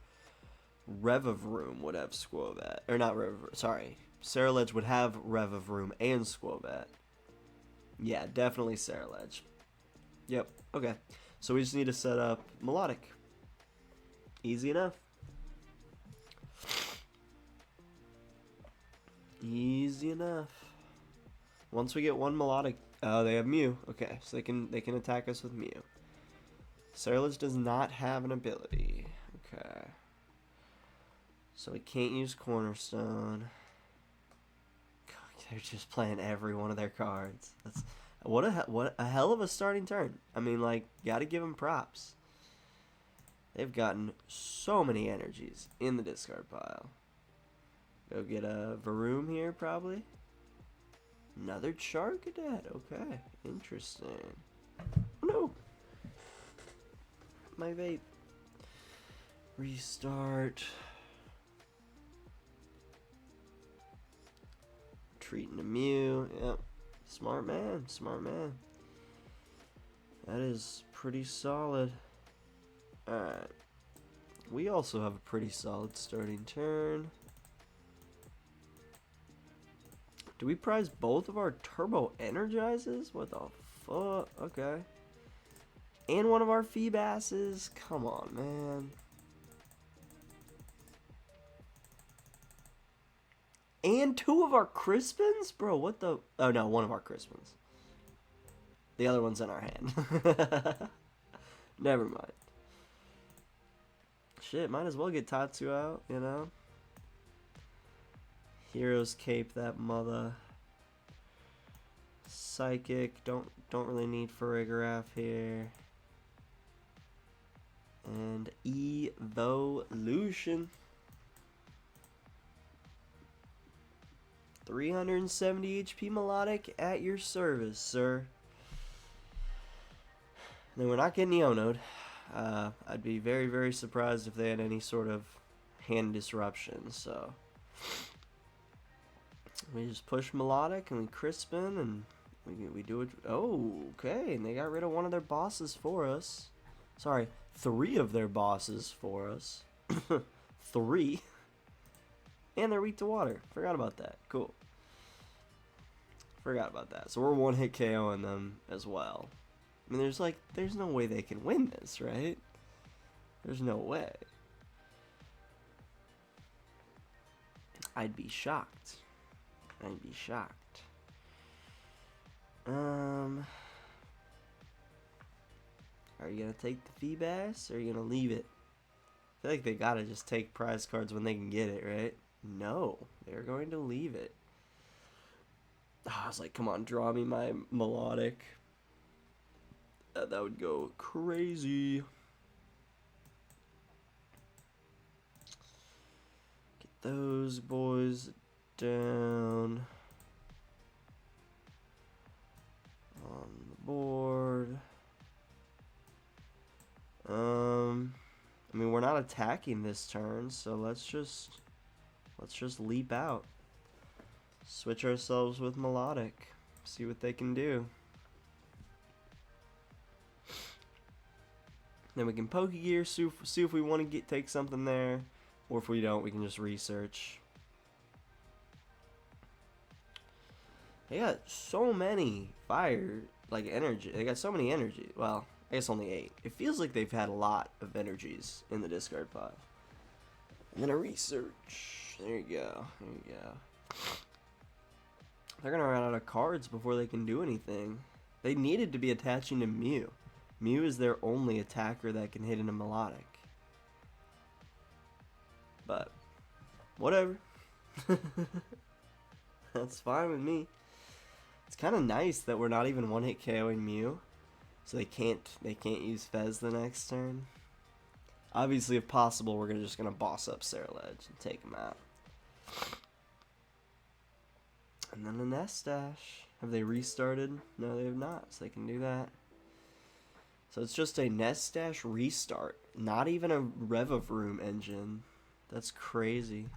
Revavroom would have Squovet. Or not Revavroom, sorry. Ceruledge would have Revavroom and Squovet. Yeah, definitely Ceruledge. Yep, okay. So we just need to set up Milotic. Easy enough. Easy enough. Once we get one Milotic, oh, they have Mew. Okay, so they can attack us with Mew. Ceruledge does not have an ability. Okay. So we can't use Cornerstone. God, they're just playing every one of their cards. That's what a hell of a starting turn. I mean, like, gotta give them props. They've gotten so many energies in the discard pile. Go get a Varoom here, probably. Another Charcadet. Okay, interesting. Oh, no. My vape. Restart. Treating a Mew. Yep. Smart man. Smart man. That is pretty solid. Alright. We also have a pretty solid starting turn. Do we prize both of our Turbo Energizes? What the fuck? Okay. And one of our Feebases? Come on, man. And two of our Crispins? Bro, what the... Oh, no, one of our Crispins. The other one's in our hand. Never mind. Shit, might as well get Tatsu out, you know? Heroes Cape that mother. Psychic, don't really need Farigiraf here. And Evolution. 370 HP Milotic at your service, sir. And then we're not getting Iono'd. I'd be very, very surprised if they had any sort of hand disruption, so... We just push Milotic and we Crispin and we do it. Oh, okay. And they got rid of one of their bosses for us. Sorry, 3 of their bosses for us. 3. And they're weak to water. Forgot about that. Cool. Forgot about that. So we're one hit KOing them as well. I mean, there's no way they can win this, right? There's no way. I'd be shocked. I'd be shocked. Are you gonna take the Feebas or are you gonna leave it? I feel like they gotta just take prize cards when they can get it, right? No, they're going to leave it. Oh, I was like, come on, draw me my Milotic. That would go crazy. Get those boys down on the board. I mean, we're not attacking this turn, so let's just leap out. Switch ourselves with Milotic. See what they can do. Then we can Pokégear, see if we want to take something there, or if we don't, we can just research. They got so many fire, like, energy. They got so many energy. Well, I guess only 8. It feels like they've had a lot of energies in the discard pile. And then a research. There you go. There you go. They're going to run out of cards before they can do anything. They needed to be attaching to Mew. Mew is their only attacker that can hit in a Milotic. But, whatever. That's fine with me. It's kind of nice that we're not even one-hit KOing Mew. So they can't use Fez the next turn. Obviously, if possible, we're just going to boss up Ceruledge and take him out. And then the Nest Dash. Have they restarted? No, they have not, so they can do that. So it's just a Nest Dash restart. Not even a Revavroom engine. That's crazy.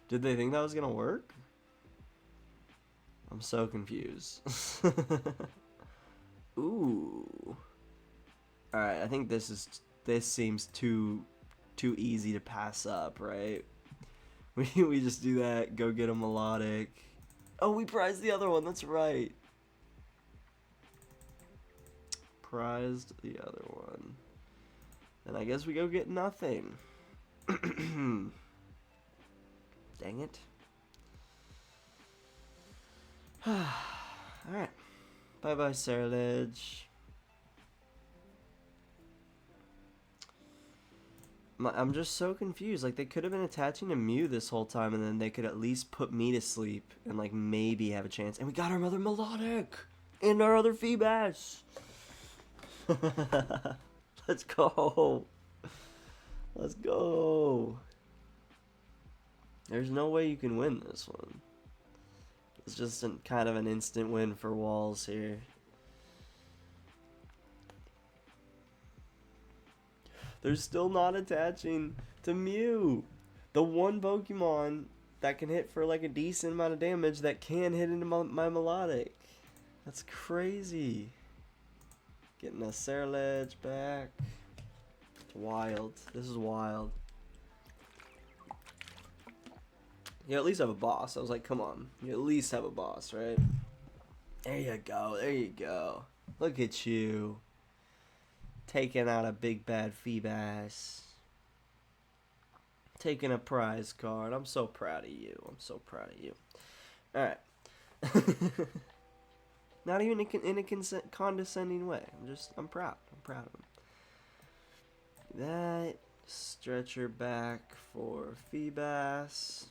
Did they think that was gonna work? I'm so confused. Ooh. Alright, I think this seems too easy to pass up, right? We just do that, go get a Milotic. Oh, we prized the other one, that's right. Prized the other one. Then I guess we go get nothing. Dang it. Alright. Bye-bye, Ceruledge. I'm just so confused. Like, they could have been attaching a Mew this whole time, and then they could at least put me to sleep and, like, maybe have a chance. And we got our other Milotic! And our other Feebas! Let's go! Let's go! There's no way you can win this one. It's just kind of an instant win for Walls here. They're still not attaching to Mew. The one Pokemon that can hit for like a decent amount of damage that can hit into my Milotic. That's crazy. Getting a Ceruledge back. It's wild. This is wild. You at least have a boss. I was like, come on. You at least have a boss, right? There you go. There you go. Look at you. Taking out a big bad Feebas. Taking a prize card. I'm so proud of you. I'm so proud of you. Alright. Not even in a condescending way. I'm proud. I'm proud of him. That. Stretcher back for Feebas.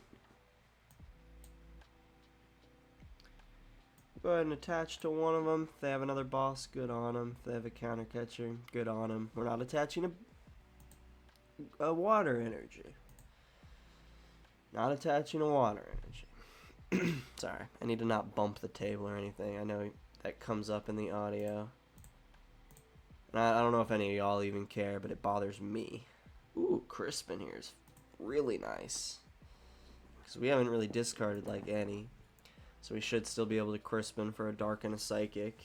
Go ahead and attach to one of them. If they have another boss, good on them. If they have a counter catcher, good on them. We're not attaching a water energy. Not attaching a water energy. Sorry, I need to not bump the table or anything. I know that comes up in the audio. And I don't know if any of y'all even care, but it bothers me. Ooh, Crispin here is really nice. Because we haven't really discarded like any. So we should still be able to Crispin for a Dark and a Psychic.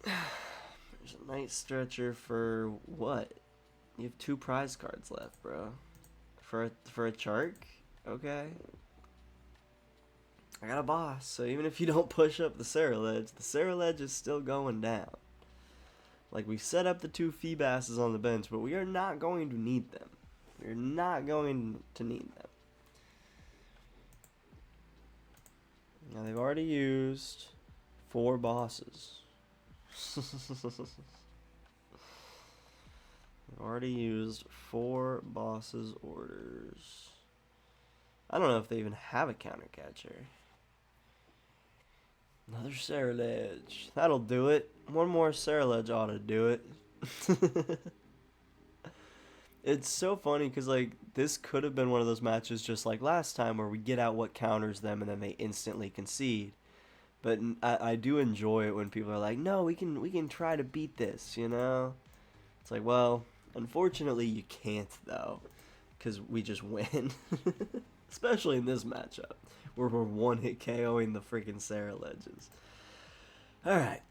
There's a Night Stretcher for what? You have 2 prize cards left, bro. For a Chark? Okay. I got a boss, so even if you don't push up the Ceruledge is still going down. Like, we set up the 2 Feebases on the bench, but we are not going to need them. We're not going to need them. Now they've already used 4 bosses. They've already used 4 bosses orders. I don't know if they even have a counter catcher. Another Ceruledge. That'll do it. One more Ceruledge ought to do it. It's so funny because, like, this could have been one of those matches just like last time where we get out what counters them and then they instantly concede. But I do enjoy it when people are like, no, we can try to beat this, you know? It's like, well, unfortunately you can't, though, because we just win. Especially in this matchup, where we're one-hit KOing the freaking Ceruledges. Alright.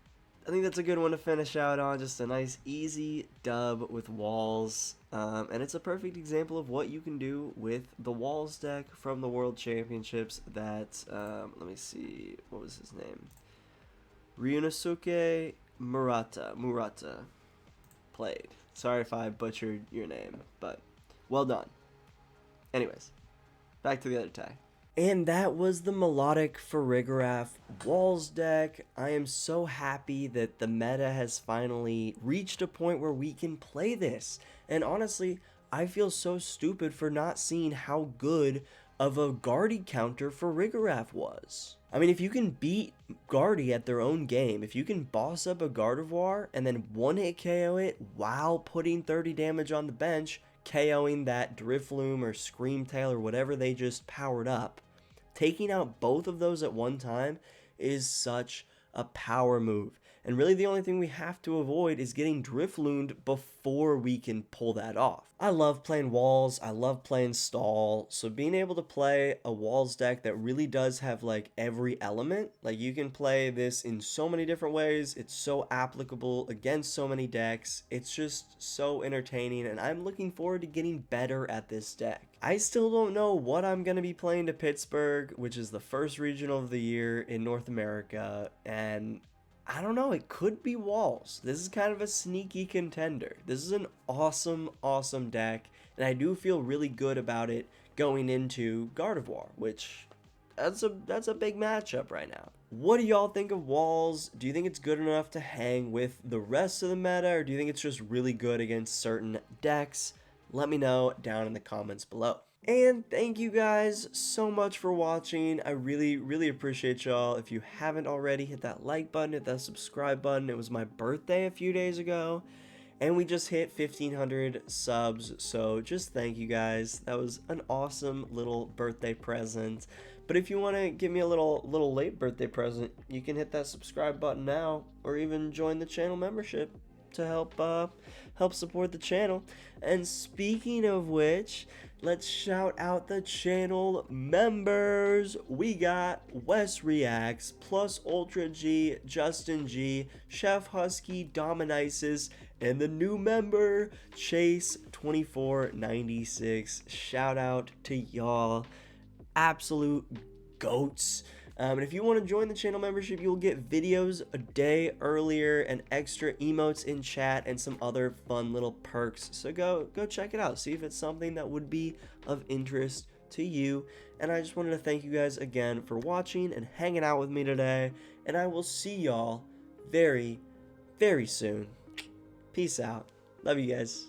I think that's a good one to finish out on. Just a nice, easy dub with Walls. And it's a perfect example of what you can do with the Walls deck from the World Championships that, let me see, what was his name? Ryunosuke Murata played. Sorry if I butchered your name, but well done. Anyways, back to the other tag. And that was the Milotic Farigiraf Walls deck. I am so happy that the meta has finally reached a point where we can play this. And honestly, I feel so stupid for not seeing how good of a Guardy counter Farigiraf was. I mean, if you can beat Guardy at their own game, if you can boss up a Gardevoir and then one-hit KO it while putting 30 damage on the bench, KOing that Drifloon or Screamtail or whatever they just powered up. Taking out both of those at one time is such a power move. And really the only thing we have to avoid is getting Driflooned before we can pull that off. I love playing walls, I love playing stall, so being able to play a walls deck that really does have like every element, like you can play this in so many different ways, it's so applicable against so many decks, it's just so entertaining, and I'm looking forward to getting better at this deck. I still don't know what I'm going to be playing to Pittsburgh, which is the first regional of the year in North America, and I don't know, it could be walls. This is kind of a sneaky contender. This is an awesome, awesome deck, and I do feel really good about it going into Gardevoir, which that's a big matchup right now. What do y'all think of walls? Do you think it's good enough to hang with the rest of the meta, or do you think it's just really good against certain decks? Let me know down in the comments below. And thank you guys so much for watching. I really appreciate y'all. If you haven't already, hit that like button, hit that subscribe button. It was my birthday a few days ago, and we just hit 1,500 subs, so just thank you guys. That was an awesome little birthday present. But if you want to give me a little late birthday present, you can hit that subscribe button now, or even join the channel membership to help support the channel. And speaking of which, let's shout out the channel members. We got Wes Reacts, Plus Ultra G, Justin G, Chef Husky, Dominicis, and the new member Chase 2496. Shout out to y'all, absolute goats. And if you want to join the channel membership, you'll get videos a day earlier and extra emotes in chat and some other fun little perks. So go check it out. See if it's something that would be of interest to you. And I just wanted to thank you guys again for watching and hanging out with me today. And I will see y'all very, very soon. Peace out. Love you guys.